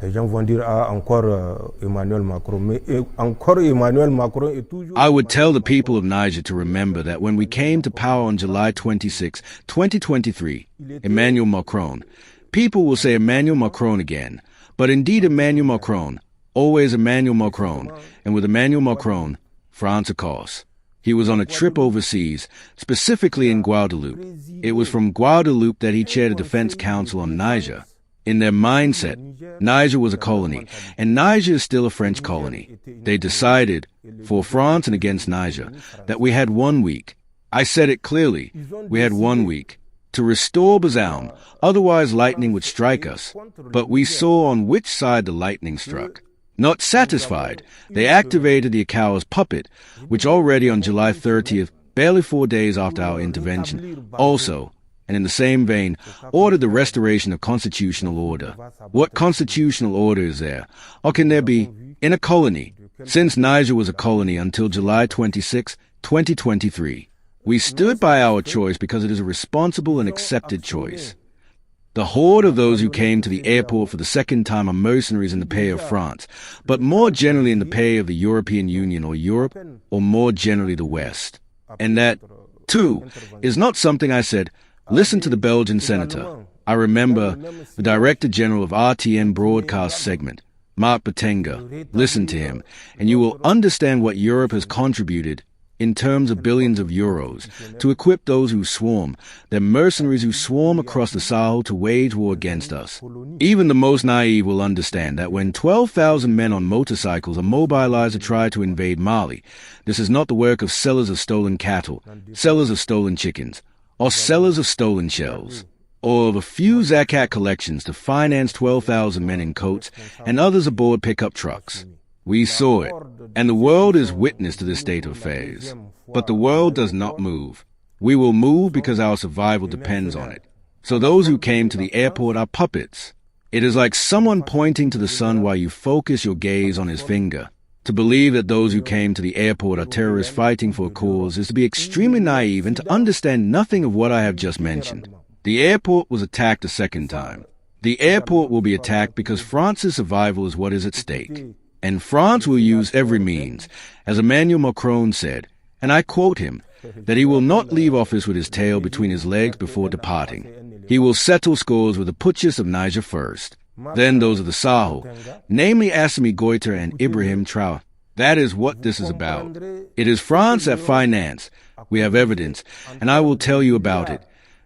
Les gens vont dire, ah, encore Emmanuel Macron. Mais encore Emmanuel Macron est toujours... I would tell the people of Niger to remember that when we came to power on July 26, 2023, Emmanuel Macron, people will say Emmanuel Macron again. But indeed Emmanuel Macron, always Emmanuel Macron, and with Emmanuel Macron, France of course. He was on a trip overseas, specifically in Guadeloupe. It was from Guadeloupe that he chaired a defense council on Niger. In their mindset, Niger was a colony, and Niger is still a French colony. They decided, for France and against Niger, that we had 1 week. I said it clearly. We had 1 week to restore Bazoum, otherwise lightning would strike us. But we saw on which side the lightning struck. Not satisfied, they activated the Accuses puppet, which already on July 30th, barely 4 days after our intervention, also, and in the same vein, ordered the restoration of constitutional order. What constitutional order is there? Or can there be in a colony? Since Niger was a colony until July 26, 2023, we stood by our choice because it is a responsible and accepted choice. The horde of those who came to the airport for the second time are mercenaries in the pay of France, but more generally in the pay of the European Union or Europe, or more generally the West. And that, too, is not something I said. Listen to the Belgian senator. I remember the Director General of RTN broadcast segment, Mark Batenga. Listen to him, and you will understand what Europe has contributed in terms of billions of euros to equip those who swarm, the mercenaries who swarm across the Sahel to wage war against us. Even the most naive will understand that when 12,000 men on motorcycles are mobilized to try to invade Mali, this is not the work of sellers of stolen cattle, sellers of stolen chickens, or sellers of stolen shells, or of a few zakat collections to finance 12,000 men in coats and others aboard pickup trucks. We saw it, and the world is witness to this state of affairs. But the world does not move. We will move because our survival depends on it. So those who came to the airport are puppets. It is like someone pointing to the sun while you focus your gaze on his finger. To believe that those who came to the airport are terrorists fighting for a cause is to be extremely naive and to understand nothing of what I have just mentioned. The airport was attacked a second time. The airport will be attacked because France's survival is what is at stake. And France will use every means, as Emmanuel Macron said, and I quote him, that he will not leave office with his tail between his legs before departing. He will settle scores with the putschis of Niger first, then those of the Sahel, namely Assimi Goïta and Ibrahim Traoré. That is what this is about. It is France that finance. We have evidence, and I will tell you about it.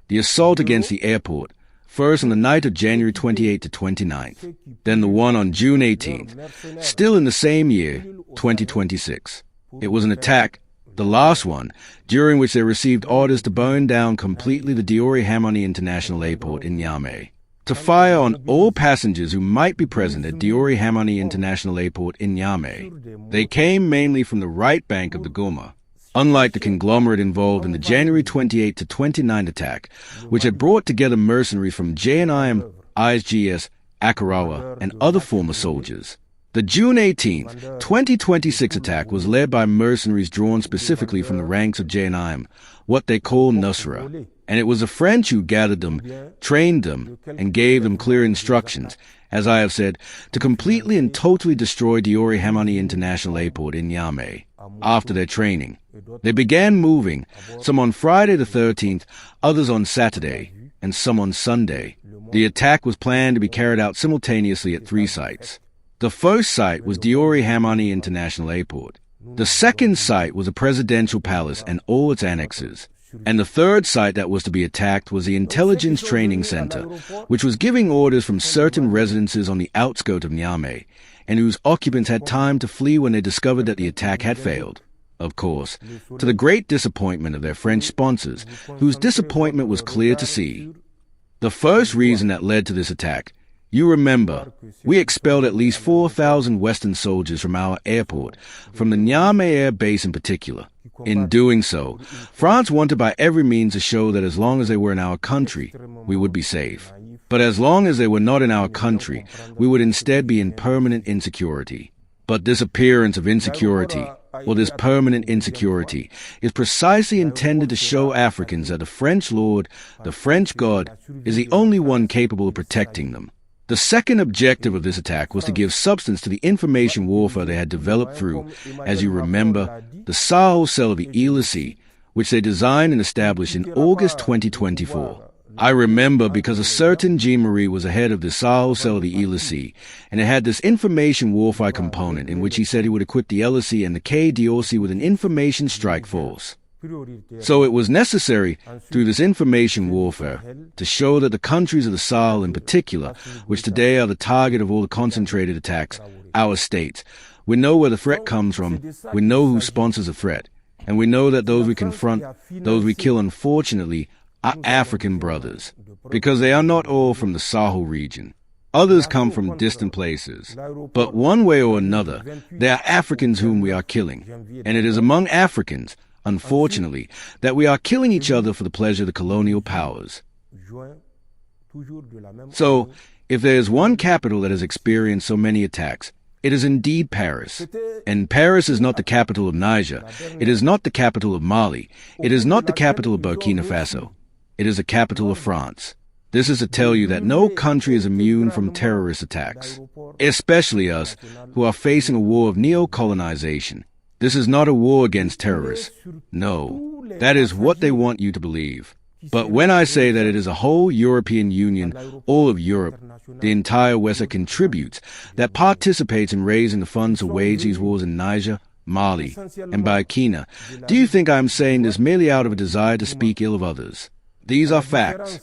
The assault against the airport, first on the night of January 28 to 29th, then the one on June 18th, still in the same year, 2026. It was an attack, the last one, during which they received orders to burn down completely the Diori Hamani International Airport in Niamey, to fire on all passengers who might be present at Diori Hamani International Airport in Niamey. They came mainly from the right bank of the Goma. Unlike the conglomerate involved in the January 28 to 29 attack, which had brought together mercenaries from JNIM, ISGS, Akarawa, and other former soldiers. The June 18, 2026 attack was led by mercenaries drawn specifically from the ranks of JNIM, what they call Nusra, and it was the French who gathered them, trained them, and gave them clear instructions, as I have said, to completely and totally destroy Diori Hamani International Airport in Niamey. After their training, they began moving, some on Friday the 13th, others on Saturday, and some on Sunday. The attack was planned to be carried out simultaneously at 3 sites. The first site was Diori Hamani International Airport. The second site was a presidential palace and all its annexes. And the third site that was to be attacked was the Intelligence Training Center, which was giving orders from certain residences on the outskirts of Niamey, and whose occupants had time to flee when they discovered that the attack had failed. Of course, to the great disappointment of their French sponsors, whose disappointment was clear to see. The first reason that led to this attack, you remember, we expelled at least 4,000 Western soldiers from our airport, from the Niamey Air Base in particular. In doing so, France wanted by every means to show that as long as they were in our country, we would be safe. But as long as they were not in our country, we would instead be in permanent insecurity. But this appearance of insecurity, or this permanent insecurity, is precisely intended to show Africans that the French Lord, the French God, is the only one capable of protecting them. The second objective of this attack was to give substance to the information warfare they had developed through, as you remember, the Sahel cell of the Elysee, which they designed and established in August 2024. I remember because a certain Jean-Marie was ahead of the Sahel cell of the Elysee, and it had this information warfare component in which he said he would equip the Elysee and the KDOC with an information strike force. So it was necessary, through this information warfare, to show that the countries of the Sahel in particular, which today are the target of all the concentrated attacks, our states, we know where the threat comes from, we know who sponsors the threat, and we know that those we confront, those we kill, unfortunately, are African brothers, because they are not all from the Sahel region. Others come from distant places. But one way or another, they are Africans whom we are killing. And it is among Africans, unfortunately, that we are killing each other for the pleasure of the colonial powers. So, if there is one capital that has experienced so many attacks, it is indeed Paris. And Paris is not the capital of Niger. It is not the capital of Mali. It is not the capital of Burkina Faso. It is the capital of France. This is to tell you that no country is immune from terrorist attacks, especially us, who are facing a war of neo-colonization. This is not a war against terrorists. No, that is what they want you to believe. But when I say that it is a whole European Union, all of Europe, the entire West that contributes, that participates in raising the funds to wage these wars in Niger, Mali, and Burkina, do you think I am saying this merely out of a desire to speak ill of others? These are facts.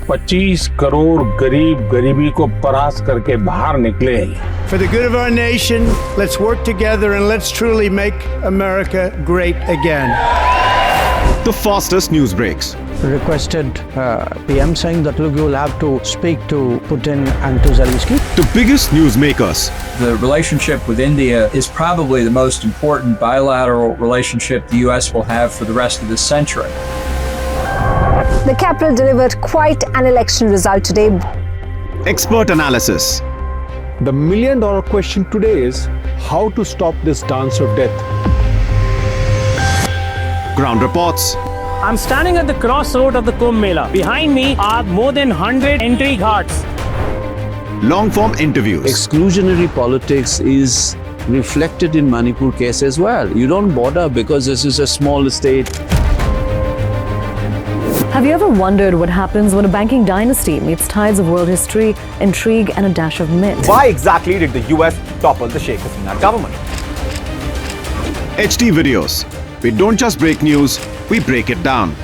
$25 crore गरीब गरीबी को परास्त करके बाहर निकले। For the good of our nation, let's work together and let's truly make America great again. The fastest news breaks. Requested PM saying that look, you will have to speak to Putin and to Zelensky. The biggest news makers. The relationship with India is probably the most important bilateral relationship the U.S. will have for the rest of this century. The capital delivered quite an election result today. Expert analysis. The million-dollar question today is how to stop this dance of death. Ground reports. I'm standing at the crossroad of the Kumbh Mela. Behind me are more than 100 entry ghats. Long-form interviews. Exclusionary politics is reflected in Manipur case as well. You don't bother because this is a small state. Have you ever wondered what happens when a banking dynasty meets tides of world history, intrigue, and a dash of myth? Why exactly did the US topple the Sheikh Hasina government? HD videos. We don't just break news, we break it down.